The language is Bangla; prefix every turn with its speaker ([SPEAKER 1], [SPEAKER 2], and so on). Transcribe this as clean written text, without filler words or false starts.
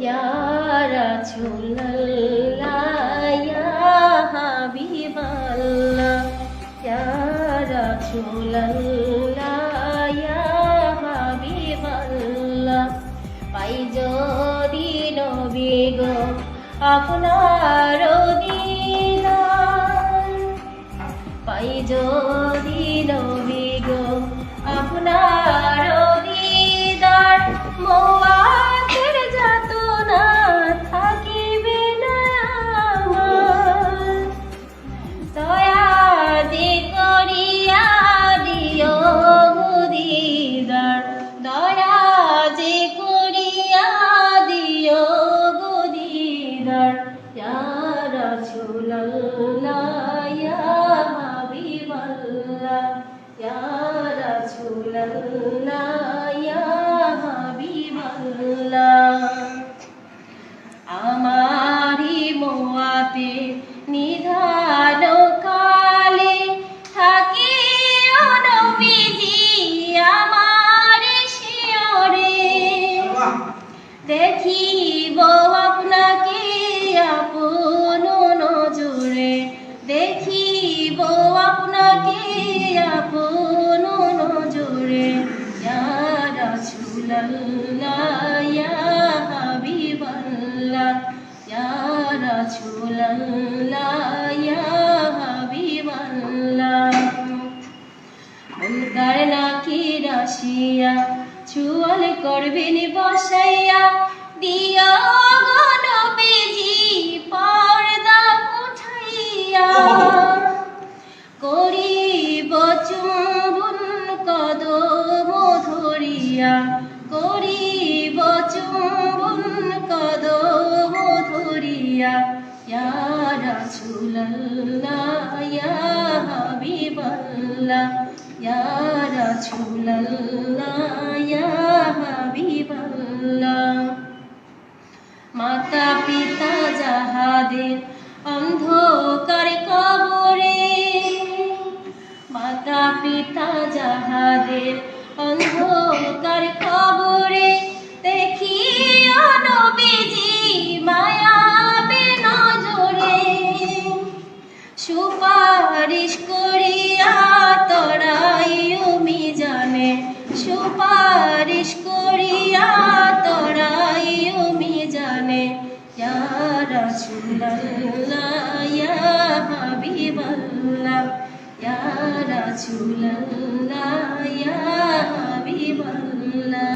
[SPEAKER 1] या रसूलल्लाह या हबीबल्लाह या रसूलल्लाह या हबीबल्लाह पाई যদি নবী গো আপনার দিদার পাই যদি নবী গো আপনার দিদার মওয়াতের যাতনা থাকিবে না আমার দয়া যে করিয়া দিও গো দিদার দয়া যে করিয়া দিও গো দিদার ইয়া রাসূলুল্লাহ ইয়া হাবিবাল্লাহ ইয়া রাসূলুল্লাহ ইয়া হাবিবাল্লাহ আমারি মোয়াতে নিধান কালে থাকিও নবীজি আমার শিয়রে দেখিব আপনাকে আপন নজরে দেখিব আপনাকে আপন নজরে ইয়া রাসূলুল্লাহ ইয়া হাবিবাল্লাহ ইয়া রাসূলুল্লাহ ইয়া হাবিবাল্লাহ মুনকার নাকির আসিয়া চুয়াল করবেন বসাইয়া দিও গো নবীজি পর্দা উঠাইয়া করিব চুম্বন কদম ধরিয়া করিব চুম্বন কদম ধরিয়া ইয়া রাসূলুল্লাহ ইয়া হাবিবাল্লাহ ইয়া রাসূলুল্লাহ ইয়া হাবিবাল্লাহ মাতা পিতা যাহাদের অন্ধকার কবরে মাতা পিতা যাহাদের অন্ধকার কবরে দেখিও নবীজি মায়াবে নজরে সুপারিশ করিয়া তরাইও মিজানে সুপারিশ করিয়া তরাইও মিজানে ইয়া রাসূলুল্লাহ ইয়া হাবিবাল্লাহ ইয়া রাসূলুল্লাহ ইয়া হাবিবাল্লাহ